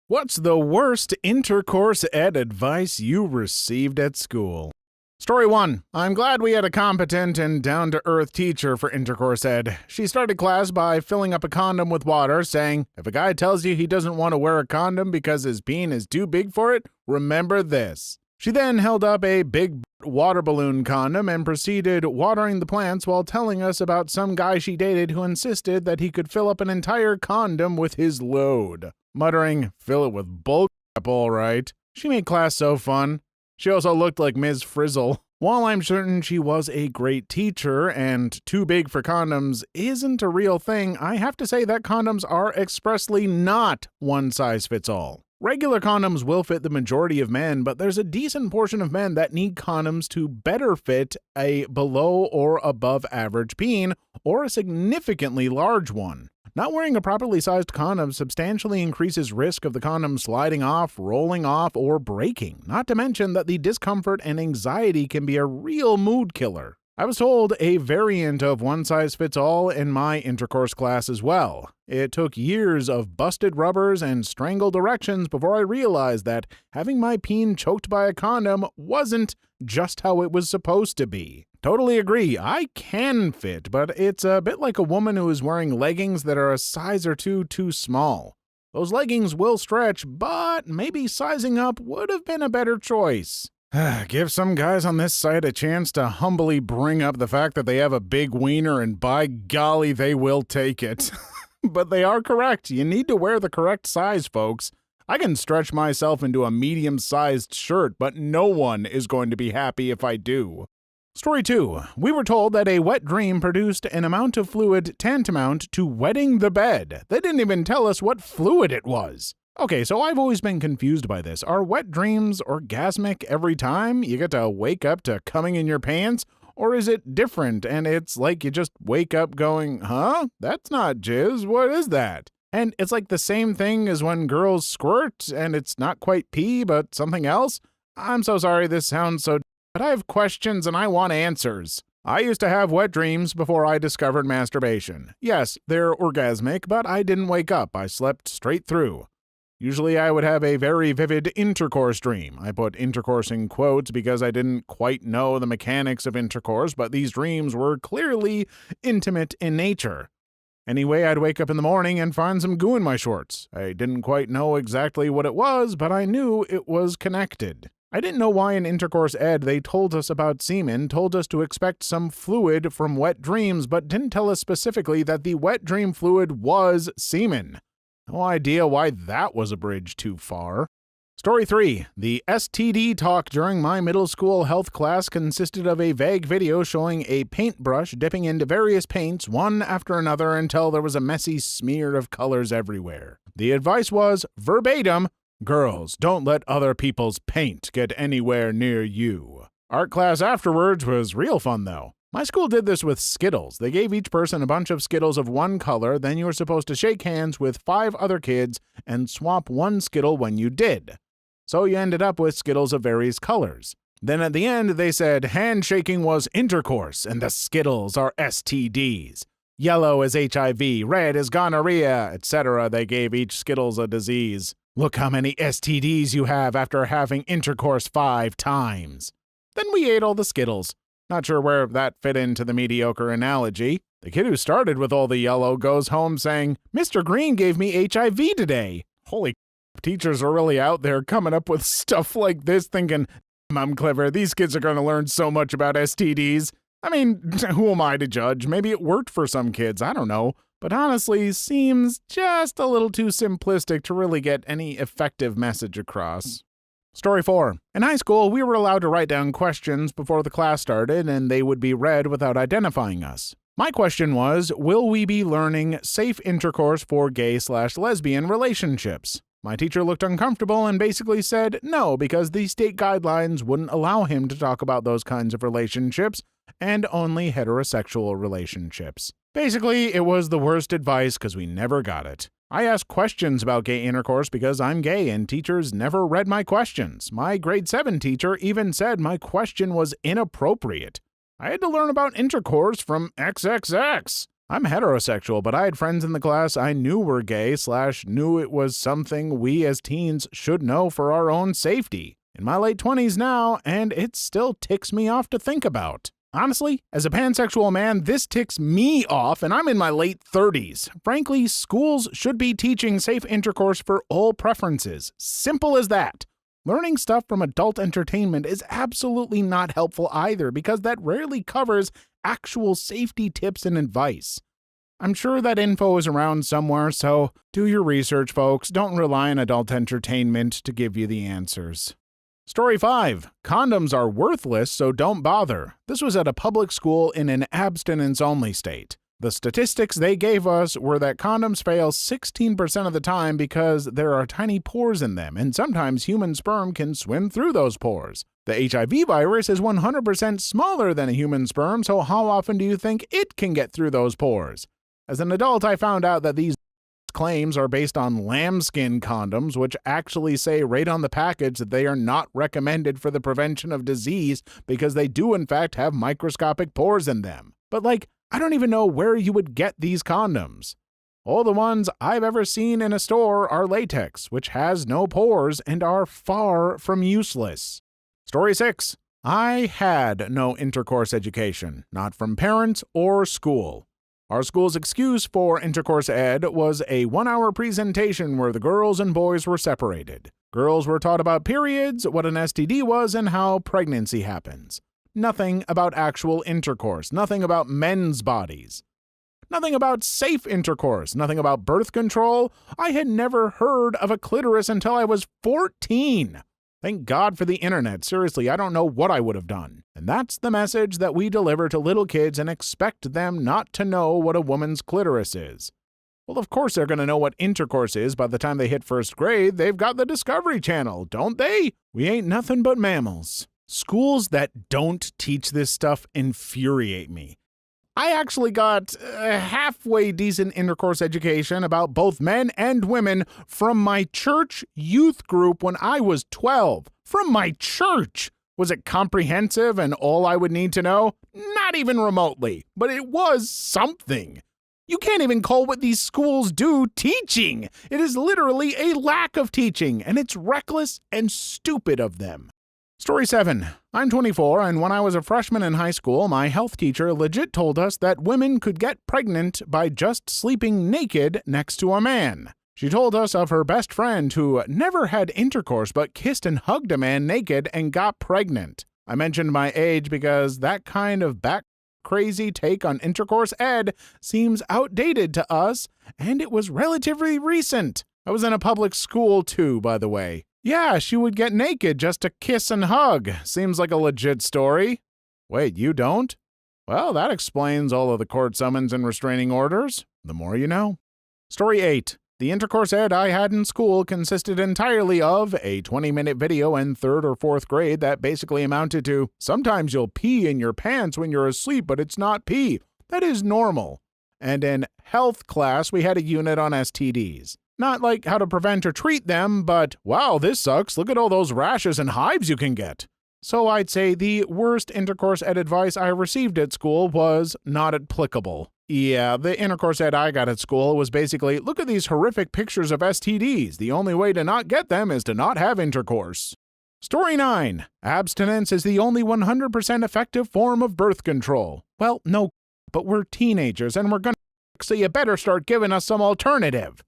What's the worst intercourse ed advice you received at school? Story 1. I'm glad we had a competent and down-to-earth teacher for intercourse ed. She started class by filling up a condom with water, saying, if a guy tells you he doesn't want to wear a condom because his peen is too big for it, remember this. She then held up a big water balloon condom and proceeded watering the plants while telling us about some guy she dated who insisted that he could fill up an entire condom with his load. Muttering, fill it with bullcrap, all right. She made class so fun. She also looked like Ms. Frizzle. While I'm certain she was a great teacher and too big for condoms isn't a real thing, I have to say that condoms are expressly not one size fits all. Regular condoms will fit the majority of men, but there's a decent portion of men that need condoms to better fit a below or above average peen or a significantly large one. Not wearing a properly sized condom substantially increases risk of the condom sliding off, rolling off, or breaking, not to mention that the discomfort and anxiety can be a real mood killer. I was told a variant of one size fits all in my intercourse class as well. It took years of busted rubbers and strangled erections before I realized that having my peen choked by a condom wasn't just how it was supposed to be. Totally agree, I can fit, but it's a bit like a woman who is wearing leggings that are a size or two too small. Those leggings will stretch, but maybe sizing up would have been a better choice. Give some guys on this site a chance to humbly bring up the fact that they have a big wiener, and by golly, they will take it. But they are correct. You need to wear the correct size, folks. I can stretch myself into a medium-sized shirt, but no one is going to be happy if I do. Story 2. We were told that a wet dream produced an amount of fluid tantamount to wetting the bed. They didn't even tell us what fluid it was. Okay, so I've always been confused by this. Are wet dreams orgasmic every time you get to wake up to coming in your pants? Or is it different and it's like you just wake up going, huh? That's not jizz, what is that? And it's like the same thing as when girls squirt and it's not quite pee but something else? I'm so sorry this sounds so but I have questions and I want answers. I used to have wet dreams before I discovered masturbation. Yes, they're orgasmic, but I didn't wake up. I slept straight through. Usually I would have a very vivid intercourse dream. I put intercourse in quotes because I didn't quite know the mechanics of intercourse, but these dreams were clearly intimate in nature. Anyway, I'd wake up in the morning and find some goo in my shorts. I didn't quite know exactly what it was, but I knew it was connected. I didn't know why in intercourse ed they told us about semen, told us to expect some fluid from wet dreams, but didn't tell us specifically that the wet dream fluid was semen. No idea why that was a bridge too far. Story 3. The STD talk during my middle school health class consisted of a vague video showing a paintbrush dipping into various paints one after another until there was a messy smear of colors everywhere. The advice was, verbatim, girls, don't let other people's paint get anywhere near you. Art class afterwards was real fun though. My school did this with Skittles. They gave each person a bunch of Skittles of one color, then you were supposed to shake hands with 5 other kids and swap one Skittle when you did. So you ended up with Skittles of various colors. Then at the end, they said handshaking was intercourse and the Skittles are STDs. Yellow is HIV, red is gonorrhea, etc. They gave each Skittles a disease. Look how many STDs you have after having intercourse 5 times. Then we ate all the Skittles. Not sure where that fit into the mediocre analogy. The kid who started with all the yellow goes home saying, Mr. Green gave me HIV today. Holy teachers are really out there coming up with stuff like this thinking, I'm clever, these kids are going to learn so much about STDs. I mean, who am I to judge? Maybe it worked for some kids, I don't know. But honestly, seems just a little too simplistic to really get any effective message across. Story 4. In high school, we were allowed to write down questions before the class started, and they would be read without identifying us. My question was, will we be learning safe intercourse for gay/lesbian relationships? My teacher looked uncomfortable and basically said no, because the state guidelines wouldn't allow him to talk about those kinds of relationships, and only heterosexual relationships. Basically, it was the worst advice because we never got it. I asked questions about gay intercourse because I'm gay and teachers never read my questions. My grade 7 teacher even said my question was inappropriate. I had to learn about intercourse from XXX. I'm heterosexual, but I had friends in the class I knew were gay / knew it was something we as teens should know for our own safety. In my late 20s now, and it still ticks me off to think about. Honestly, as a pansexual man, this ticks me off, and I'm in my late 30s. Frankly, schools should be teaching safe intercourse for all preferences. Simple as that. Learning stuff from adult entertainment is absolutely not helpful either, because that rarely covers actual safety tips and advice. I'm sure that info is around somewhere, so do your research, folks. Don't rely on adult entertainment to give you the answers. Story 5. Condoms are worthless, so don't bother. This was at a public school in an abstinence-only state. The statistics they gave us were that condoms fail 16% of the time because there are tiny pores in them, and sometimes human sperm can swim through those pores. The HIV virus is 100% smaller than a human sperm, so how often do you think it can get through those pores? As an adult, I found out that these claims are based on lambskin condoms, which actually say right on the package that they are not recommended for the prevention of disease because they do in fact have microscopic pores in them. But I don't even know where you would get these condoms. All the ones I've ever seen in a store are latex, which has no pores and are far from useless. Story 6. I had no intercourse education, not from parents or school. Our school's excuse for intercourse ed was a 1-hour presentation where the girls and boys were separated. Girls were taught about periods, what an STD was, and how pregnancy happens. Nothing about actual intercourse, nothing about men's bodies. Nothing about safe intercourse, nothing about birth control. I had never heard of a clitoris until I was 14. Thank God for the internet. Seriously, I don't know what I would have done. And that's the message that we deliver to little kids and expect them not to know what a woman's clitoris is. Well, of course they're going to know what intercourse is by the time they hit first grade. They've got the Discovery Channel, don't they? We ain't nothing but mammals. Schools that don't teach this stuff infuriate me. I actually got a halfway decent intercourse education about both men and women from my church youth group when I was 12. From my church! Was it comprehensive and all I would need to know? Not even remotely, but it was something. You can't even call what these schools do teaching. It is literally a lack of teaching, and it's reckless and stupid of them. Story 7. I'm 24, and when I was a freshman in high school, my health teacher legit told us that women could get pregnant by just sleeping naked next to a man. She told us of her best friend who never had intercourse but kissed and hugged a man naked and got pregnant. I mentioned my age because that kind of crazy take on intercourse ed seems outdated to us, and it was relatively recent. I was in a public school too, by the way. Yeah, she would get naked just to kiss and hug. Seems like a legit story. Wait, you don't? Well, that explains all of the court summons and restraining orders. The more you know. Story 8. The intercourse ed I had in school consisted entirely of a 20-minute video in 3rd or 4th grade that basically amounted to, sometimes you'll pee in your pants when you're asleep, but it's not pee. That is normal. And in health class, we had a unit on STDs. Not like how to prevent or treat them, but, wow, this sucks. Look at all those rashes and hives you can get. So I'd say the worst intercourse ed advice I received at school was not applicable. Yeah, the intercourse ed I got at school was basically, look at these horrific pictures of STDs. The only way to not get them is to not have intercourse. Story 9. Abstinence is the only 100% effective form of birth control. Well, no, but we're teenagers and we're gonna, so you better start giving us some alternative.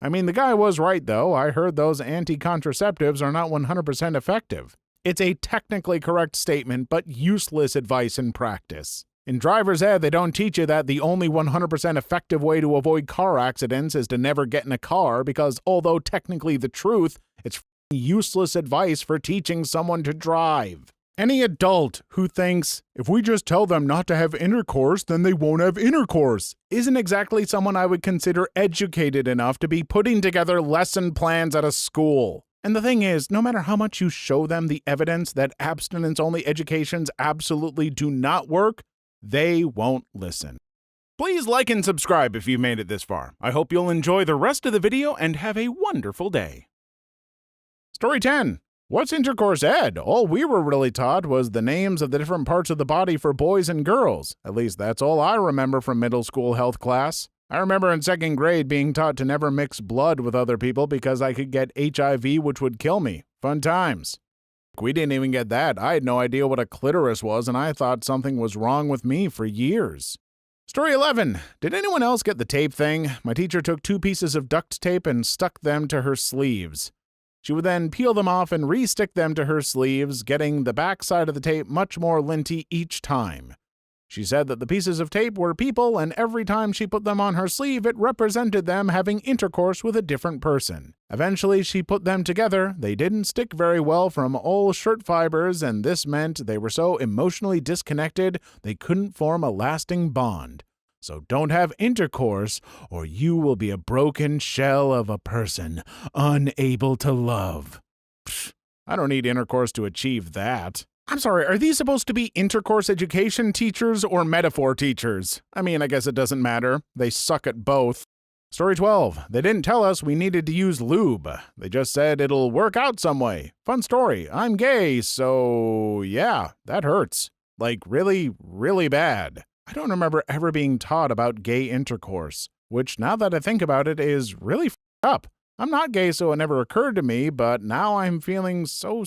I mean, the guy was right, though. I heard those anti-contraceptives are not 100% effective. It's a technically correct statement, but useless advice in practice. In driver's ed, they don't teach you that the only 100% effective way to avoid car accidents is to never get in a car because, although technically the truth, it's useless advice for teaching someone to drive. Any adult who thinks, if we just tell them not to have intercourse, then they won't have intercourse, isn't exactly someone I would consider educated enough to be putting together lesson plans at a school. And the thing is, no matter how much you show them the evidence that abstinence-only educations absolutely do not work, they won't listen. Please like and subscribe if you've made it this far. I hope you'll enjoy the rest of the video and have a wonderful day. Story 10. What's intercourse ed? All we were really taught was the names of the different parts of the body for boys and girls. At least that's all I remember from middle school health class. I remember in second grade being taught to never mix blood with other people because I could get HIV, which would kill me. Fun times. We didn't even get that. I had no idea what a clitoris was, and I thought something was wrong with me for years. Story 11. Did anyone else get the tape thing? My teacher took 2 pieces of duct tape and stuck them to her sleeves. She would then peel them off and re-stick them to her sleeves, getting the back side of the tape much more linty each time. She said that the pieces of tape were people, and every time she put them on her sleeve, it represented them having intercourse with a different person. Eventually, she put them together. They didn't stick very well from all shirt fibers, and this meant they were so emotionally disconnected they couldn't form a lasting bond. So don't have intercourse, or you will be a broken shell of a person, unable to love. Pfft, I don't need intercourse to achieve that. I'm sorry, are these supposed to be intercourse education teachers or metaphor teachers? I mean, I guess it doesn't matter. They suck at both. Story 12. They didn't tell us we needed to use lube. They just said it'll work out some way. Fun story. I'm gay, so yeah, that hurts. Like really, really bad. I don't remember ever being taught about gay intercourse, which now that I think about it is really f***ed up. I'm not gay, so it never occurred to me, but now I'm feeling so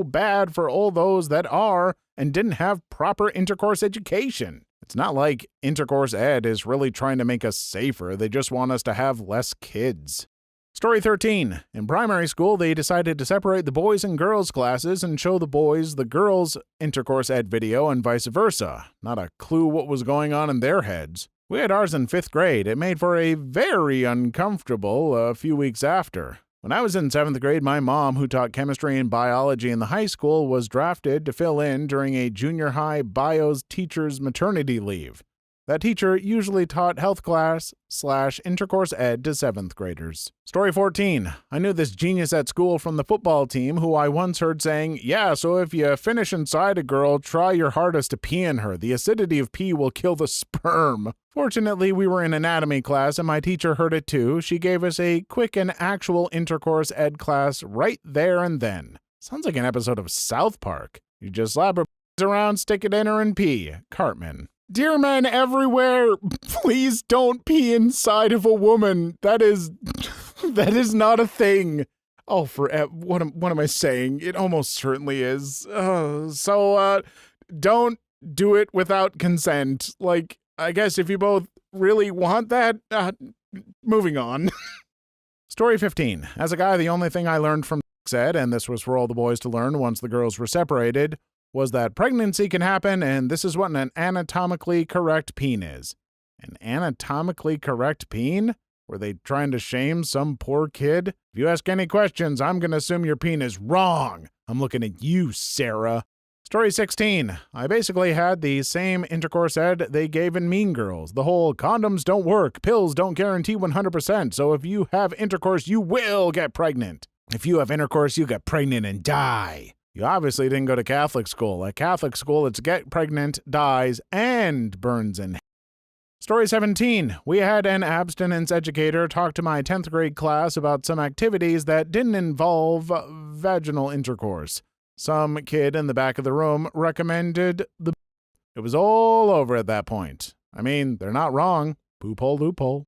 bad for all those that are and didn't have proper intercourse education. It's not like intercourse ed is really trying to make us safer. They just want us to have less kids. Story 13. In primary school, they decided to separate the boys and girls classes and show the boys the girls' intercourse ed video and vice versa. Not a clue what was going on in their heads. We had ours in 5th grade. It made for a very uncomfortable a few weeks after. When I was in 7th grade, my mom, who taught chemistry and biology in the high school, was drafted to fill in during a junior high bios teacher's maternity leave. That teacher usually taught health class/intercourse ed to 7th graders. Story 14. I knew this genius at school from the football team who I once heard saying, "Yeah, so if you finish inside a girl, try your hardest to pee in her. The acidity of pee will kill the sperm." Fortunately, we were in anatomy class and my teacher heard it too. She gave us a quick and actual intercourse ed class right there and then. Sounds like an episode of South Park. You just slap her around, stick it in her, and pee. Cartman. Dear men everywhere, please don't pee inside of a woman. That is not a thing. Oh, what am I saying? It almost certainly is. Don't do it without consent. Like, I guess if you both really want that, moving on. Story 15. As a guy, the only thing I learned from sex ed, and this was for all the boys to learn once the girls were separated, was that pregnancy can happen, and this is what an anatomically correct peen is. An anatomically correct peen? Were they trying to shame some poor kid? If you ask any questions, I'm going to assume your peen is wrong. I'm looking at you, Sarah. Story 16. I basically had the same intercourse ed they gave in Mean Girls. The whole condoms don't work, pills don't guarantee 100%, so if you have intercourse, you will get pregnant. If you have intercourse, you get pregnant and die. You obviously didn't go to Catholic school. At Catholic school, it's get pregnant, dies, and burns in hell. Story 17. We had an abstinence educator talk to my 10th grade class about some activities that didn't involve vaginal intercourse. Some kid in the back of the room recommended the... It was all over at that point. I mean, they're not wrong. Poophole loophole.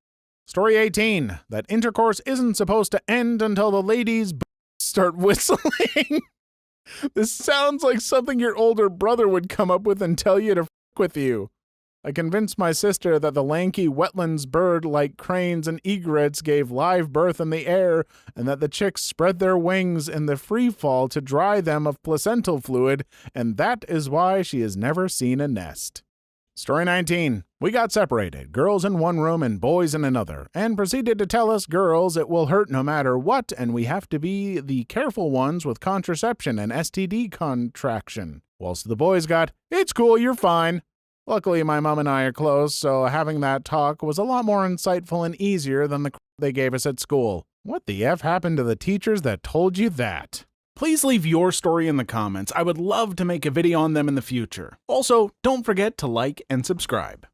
Story 18. That intercourse isn't supposed to end until the ladies start whistling. This sounds like something your older brother would come up with and tell you to f*** with you. I convinced my sister that the lanky wetlands bird like cranes and egrets gave live birth in the air and that the chicks spread their wings in the free fall to dry them of placental fluid, and that is why she has never seen a nest. Story 19. We got separated, girls in one room and boys in another, and proceeded to tell us girls it will hurt no matter what, and we have to be the careful ones with contraception and STD contraction. Whilst the boys got, "It's cool, you're fine." Luckily, my mom and I are close, so having that talk was a lot more insightful and easier than the they gave us at school. What the F happened to the teachers that told you that? Please leave your story in the comments. I would love to make a video on them in the future. Also, don't forget to like and subscribe.